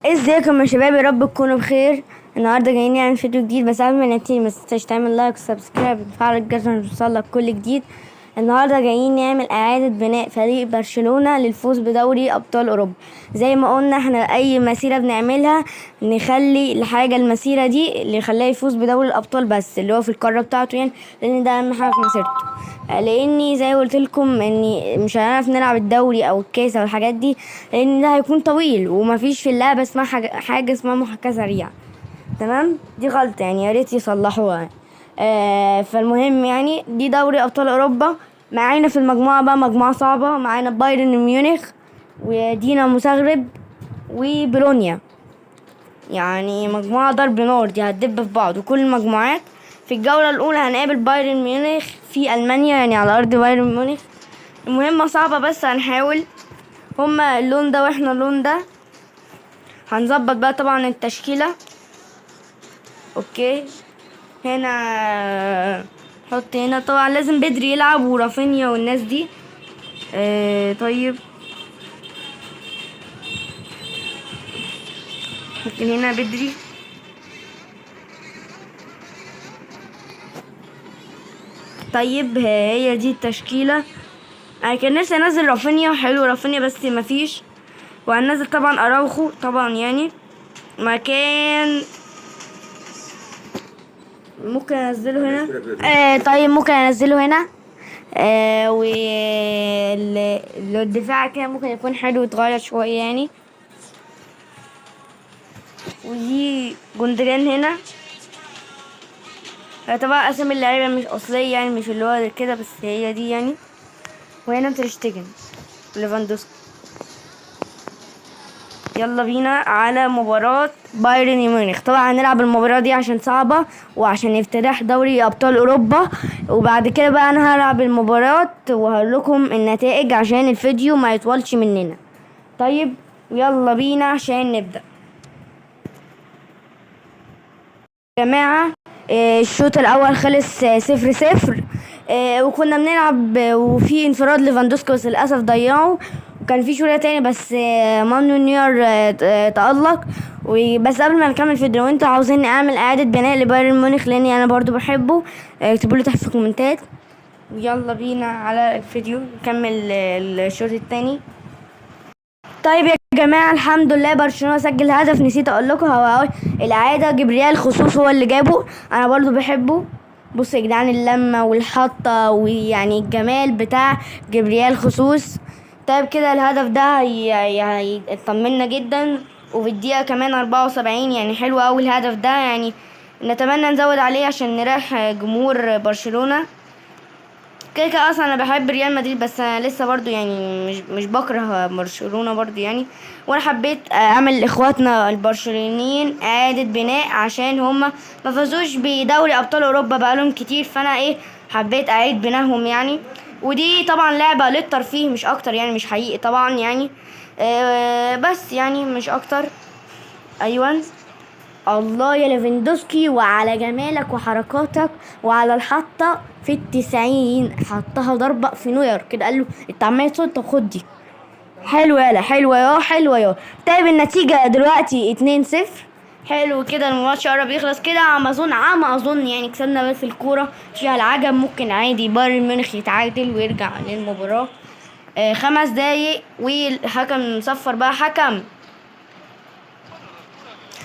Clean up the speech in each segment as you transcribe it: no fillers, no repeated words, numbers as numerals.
ازيكم يا شباب، يا رب تكونوا بخير. النهارده جايين نعمل فيديو جديد، بس قبل ما نبتدي ما تنساش تعمل لايك وسبسكرايب وتفعل الجرس عشان توصلك كل جديد. النهارده جايين نعمل اعادة بناء فريق برشلونة للفوز بدوري ابطال اوروبا. زي ما قلنا احنا اي مسيرة بنعملها نخلي الحاجة المسيرة دي اللي يخليها يفوز بدوري الابطال، بس اللي هو في القارة بتاعته يعني، لان ده اهم حاجة في مسيرته. لاني زي ما قلت لكم اني مش هنعرف نلعب الدوري او الكاس او الحاجات دي، لان ده هيكون طويل ومفيش في اللعبة اسمها حاجة اسمها محاكاة سريعة. تمام، دي غلطة يعني، يا ريت يصلحوها. فالمهم يعني دي دوري ابطال اوروبا. معانا في المجموعة بقى مجموعة صعبة، معانا بايرن ميونخ ودينامو زغرب وبولونيا. يعني مجموعة ضرب نار، دي هتدب في بعض. وكل المجموعات في الجولة الأولى هنقابل بايرن ميونخ في ألمانيا، يعني على أرض بايرن ميونخ. المهمة صعبة بس هنحاول. هما اللون ده واحنا اللون ده. هنظبط بقى طبعا التشكيلة. اوكي، هنا حط هنا طبعا لازم بدري يلعب ورافينيا والناس دي. طيب، ممكن هنا بدري. طيب هي دي التشكيلة. انا كان نفسي انزل رافينيا، حلو رافينيا بس مفيش. وهنزل طبعا اراوخو طبعا يعني مكان. ممكن انزله هنا. طيب ممكن انزله هنا. والدفاع كده ممكن يكون حلو يتغير شوية يعني. ودي جندران هنا. طبعا اسامي اللعيبة مش اصلية يعني، مش اللي هو كده، بس هي دي يعني. وهنا تريشتجن، ليفاندوسكي. يلا بينا على مباراة بايرن ميونخ. طبعا هنلعب المباراة دي عشان صعبة وعشان افتتاح دوري ابطال اوروبا. وبعد كده بقى انا هلعب المباراة وهقول لكم النتائج عشان الفيديو ما يطولش مننا. طيب يلا بينا عشان نبدأ يا جماعة. الشوط الأول خلص 0-0. وكنا بنلعب وفي انفراد ليفاندوسكي بس للأسف ضيعه. وكان في شوية تاني بس مانو نير تألق. وبس قبل ما نكمل الفيديو، وانتوا عاوزين اعمل اعادة بناء لبايرن ميونخ لاني انا برضو بحبه، اكتبوا لي تحت في الكومنتات. يلا بينا على الفيديو نكمل الشوط التاني. طيب يا جماعة، الحمد لله برشلونة سجل هدف. نسيت اقول لكم هو الاعادة جبريال خصوص هو اللي جابه، انا برضو بحبه. بصوا يا جدعان اللمة والحطة ويعني الجمال بتاع جبريال خصوص. طيب كده الهدف ده هيطمنا جدا. وفي الدقيقة كمان 74، يعني حلو اوي الهدف ده يعني. نتمنى نزود عليه عشان نريح جمهور برشلونة. كده كده اصلا انا بحب ريال مدريد، بس انا لسه برضو يعني مش بكره برشلونة برضو يعني. وانا حبيت اعمل لاخواتنا البرشلونيين اعادة بناء عشان هما ما فازوش بدوري ابطال اوروبا بقالهم كتير، فانا حبيت اعيد بنائهم يعني. ودي طبعا لعبة للترفيه مش اكتر يعني، مش حقيقي طبعا يعني. بس يعني مش اكتر. ايوه، الله يا ليفاندوسكي، وعلى جمالك وحركاتك وعلى الحطة في 90 حطها ضربة في نوير كده، قال له انت عمال تصد، طب خد دي. حلوة يالا، حلوة يا حلوة يا. طيب النتيجة دلوقتي 2-0. حلو كده، الماتش قرب يخلص كده على ما اظن يعني كسبنا. بس الكورة فيها العجب، ممكن عادي بايرن ميونخ يتعادل ويرجع للمباراة. 5 دقايق والحكم صفر بقى حكم.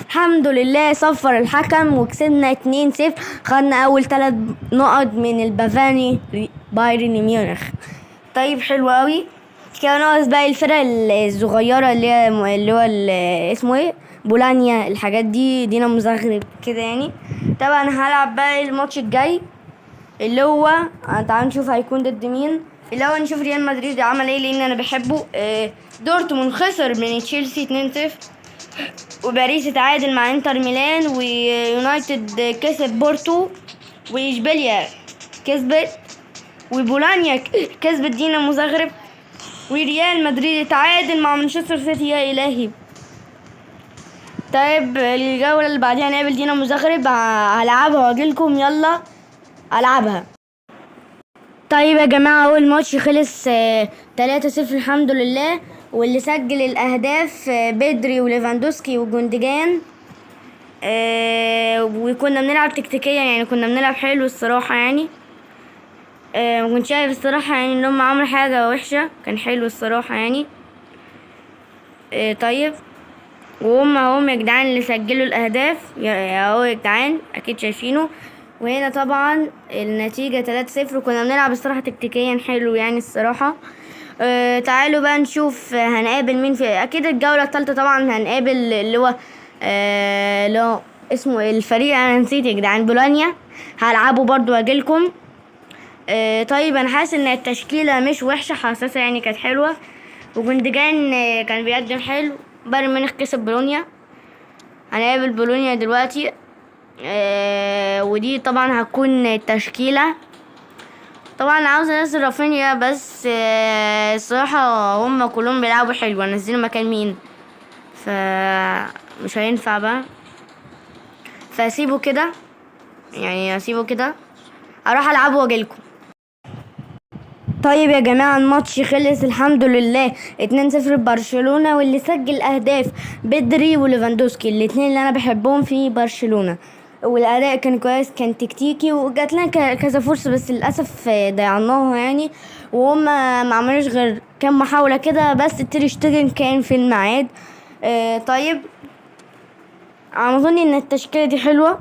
الحمد لله صفر الحكم وكسبنا 2-0. خدنا اول 3 نقط من البافاني بايرن ميونخ. طيب حلو قوي. كده ناقص بقى الفرق الصغيرة اسمه ايه، بولانيا، الحاجات دي، دينامو زغرب كده يعني. طبعا هلعب بقى الماتش الجاي اللي هو تعالوا نشوف هيكون ضد مين. اللي هو نشوف ريال مدريد عمل ايه لان انا بحبه. دورتموند خسر من تشيلسي 2-0. وباريس اتعادل مع انتر ميلان. ويونايتد كسب بورتو. واشبيليا كسبت. وبولانيا كسبت دينامو زغرب. وريال مدريد اتعادل مع مانشستر سيتي، يا الهي. طيب الجولة اللي بعديها هنقابل دينامو زغرب. هلعبها واجيلكم، يلا العبها. طيب يا جماعة، اول ماتش خلص 3-0 الحمد لله. واللي سجل الاهداف بدري وليفاندوسكي وجوندجان. وكنا بنلعب تكتيكيا، يعني كنا بنلعب حلو الصراحة يعني. ما كنتش شايف الصراحة يعني ان هم عملوا حاجة وحشة، كان حلو الصراحة يعني. طيب، وهم يا جدعان اللي سجلوا الاهداف اهو يا جدعان، اكيد شايفينه. وهنا طبعا النتيجة 3-0. كنا بنلعب الصراحة تكتيكيا حلو يعني الصراحة. تعالوا بقى نشوف هنقابل مين في اكيد الجولة الثالثة. طبعا هنقابل اللي هو اللي هو اسمه الفريق، انا نسيت يا جدعان، بولونيا. هلعبه برضو واجيلكم. طيب، انا حاسس ان التشكيلة مش وحشة، حاسسها يعني كانت حلوة. وجندجان كان بيقدم حلو. بايرن ميونخ كسب بولونيا. هنقابل بولونيا دلوقتي. ودي طبعا هتكون التشكيلة. طبعا عاوز انزل رافينيا، بس الصراحة هم كلهم بيلعبوا حلو، انزله مكان مين؟ مش هينفع بقى، فاسيبه كده، يعني اسيبه كده، اروح العبه واجيلكم. طيب يا جماعة، الماتش خلص الحمد لله 2-0 برشلونة، واللي سجل اهداف بدري وليفاندوسكي، الاتنين اللي انا بحبهم في برشلونة. والاداء كان كويس، كان تكتيكي، وجات لنا كذا فرصة، بس للاسف ضيعناها يعني. وهم ما عملوش غير كام محاولة كده بس. تير شتيجن كان في الميعاد. طيب، انا اظن ان التشكيلة دي حلوة.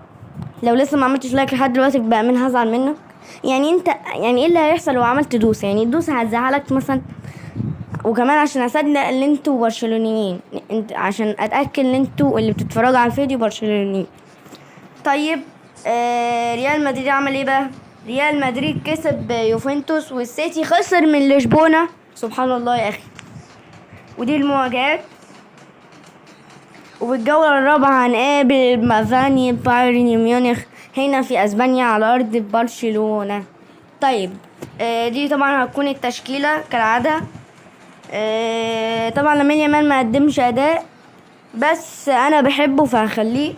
لو لسه ما عملتش لايك لحد دلوقتي بقى من هزعل منك. يعني انت، يعني ايه اللي هيحصل لو عملت دوس؟ يعني الدوس هتزعلك مثلا؟ وكمان عشان اصدق ان انتوا برشلونيين، انت عشان اتاكد ان انتوا اللي بتتفرجوا على الفيديو برشلونيين. طيب، ريال مدريد عمل ايه بقى؟ ريال مدريد كسب يوفنتوس، والسيتي خسر من لشبونة. سبحان الله يا اخي. ودي المواجهات. وبالجولة الرابعة هنقابل مافاني بايرن ميونخ هنا في اسبانيا على ارض برشلونة. طيب، دي طبعا هتكون التشكيلة كالعادة. طبعا لامين يامال ما قدمش اداء، بس انا بحبه فهخليه.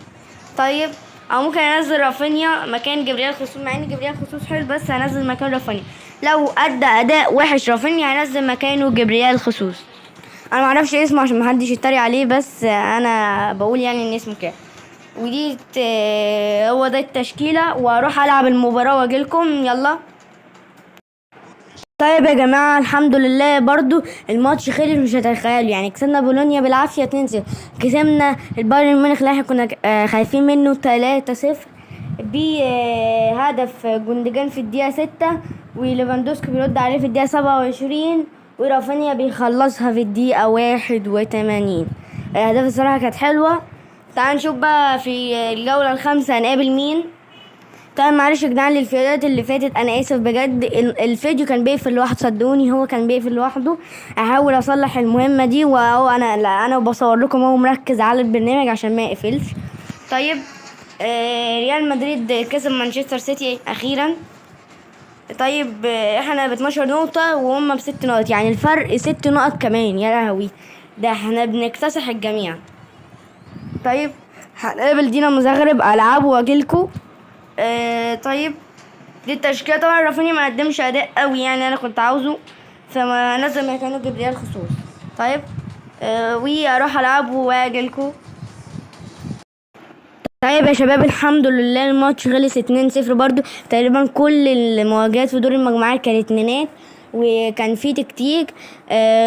طيب، او ممكن انزل رافينيا مكان جبريل خصوص، مع ان جبريل خصوص حلو، بس هنزل مكان رافينيا. لو ادى اداء وحش رافينيا هنزل مكانه جبريل خصوص. انا معرفش اسمه عشان محدش يتريق عليه، بس انا بقول يعني ان اسمه كده. ودي هو ده التشكيلة، واروح العب المباراة واجيلكم. يلا. طيب يا جماعة، الحمد لله برضو الماتش خلص، مش هتخيلوا يعني كسبنا بولونيا بالعافية 2-0. كسبنا البايرن ميونخ اللي احنا كنا خايفين منه 3-0 بهدف جوندجان في الدقيقة 6، وليفاندوسكي بيرد عليه في الدقيقة 27، ورافينيا بيخلصها في الدقيقة 81. الأهداف الصراحة كانت حلوة. تعال نشوف بقى في الجولة الخامسة هنقابل مين. طبعا معلش يا جدعان للفيديوهات اللي فاتت، انا اسف بجد. الفيديو كان بيقفل لوحده، صدقوني هو كان بيقفل لوحده. احاول اصلح المهمه دي، واهو انا بصور لكم اهو مركز على البرنامج عشان ما يقفلش. طيب، ريال مدريد كسب مانشستر سيتي اخيرا. طيب، احنا ب 12 نقطه وهم ب6 نقط، يعني الفرق 6 نقط كمان. يا لهوي، ده احنا بنكتسح الجميع. طيب، هنقابل دينا زغرب، العاب واجيلكوا. طيب، دي التشكيلة. طبعا رافينيا ما قدمش اداء قوي يعني انا كنت عاوزه، فما نزل مكانه جبريل خصوص. طيب، واروح العبه واجيلكوا. طيب يا شباب، الحمد لله الماتش خلص 2-0 برضو. تقريبا كل المواجهات في دور المجموعات كانت اتنينات، وكان في تكتيك.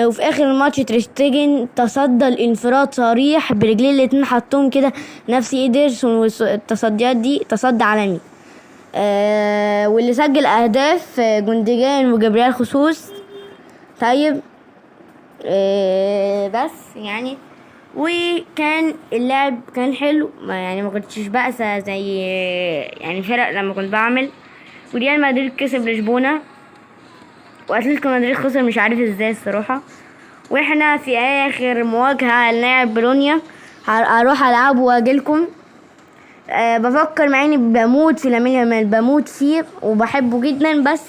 وفي اخر الماتش تريشتيجن تصدى الانفراد صريح برجليه الاتنين، حطهم كده نفس ايدرسون، والتصديات دي تصدي عالمي. واللي سجل اهداف جوندجان وجبريل خصوص. طيب، بس يعني، وكان اللعب كان حلو، يعني ما كنتش بأسى زي يعني فرق لما كنت بعمل. وريال مدريد كسب لشبونة، واتلتيكو مدريد خسر مش عارف ازاي الصراحة. واحنا في اخر مواجهة هنلاعب بولونيا، هروح العبه واجيلكم. بفكر مع اني بموت في لامين يامال، بموت فيه وبحبه جدا، بس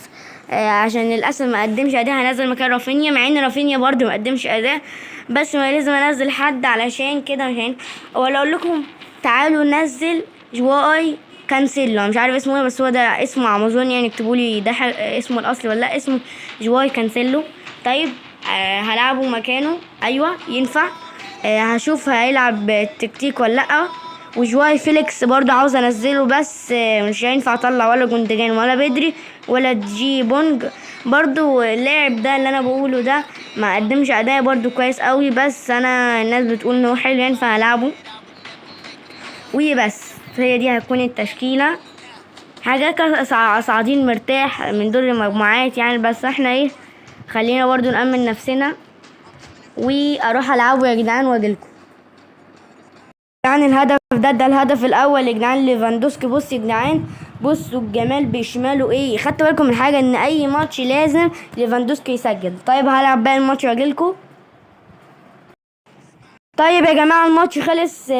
عشان للاسف ما قدمش اداء هنزل مكان رافينيا، مع ان رافينيا برضو ما قدمش اداء، بس ما لازم انزل حد علشان كده. عشان ولا اقول لكم تعالوا ننزل جواي كانسيلو، مش عارف اسمه ايه، بس هو ده اسمه امازون يعني، اكتبوا لي ده اسمه الاصلي ولا لا. اسمه جواي كانسيلو. طيب، هلعبه مكانه. ايوه ينفع. هشوف هيلعب تكتيك ولا لا. وجواي فيليكس برضه عاوز انزله، بس مش هينفع اطلع ولا جندجان ولا بدري ولا جي بونج. برضه اللاعب ده اللي انا بقوله ده ما قدمش اداء برضه كويس قوي، بس انا الناس بتقول انه حلو ينفع العبه. وبس هي دي هتكون التشكيله. حاجات صاعدين مرتاح من دور المجموعات يعني، بس احنا ايه، خلينا برضو نأمن نفسنا واروح العبه يا جدعان واجيلكم. يعني الهدف ده الهدف الاول يا جدعان ليفاندوسكي. بص يا جدعان، بصوا الجمال بشماله ايه. خدت بالكم من حاجه، ان اي ماتش لازم ليفاندوسكي يسجل. طيب هلعب بقى الماتش واجيلكم. طيب يا جماعه الماتش خلص 2-0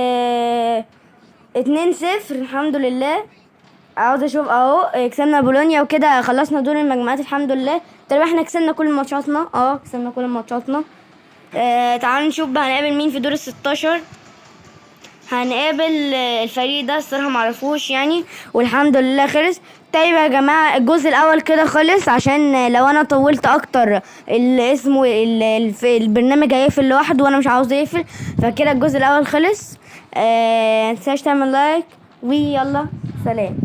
الحمد لله. عاوز اشوف اهو كسبنا بولونيا وكده، خلصنا دور المجموعات الحمد لله. تقريبا احنا كسبنا كل ماتشاتنا. كسبنا كل ماتشاتنا. تعالوا نشوف بقى هنقابل مين في دور ال16. هنقابل الفريق ده الصراحه معرفوش يعني، والحمد لله خلص. طيب يا جماعه الجزء الاول كده خلص، عشان لو انا طولت اكتر اسمه البرنامج هيقفل لوحده وانا مش عاوز يقفل. فكده الجزء الاول خلص. متنساش تعمل لايك، ويلا سلام.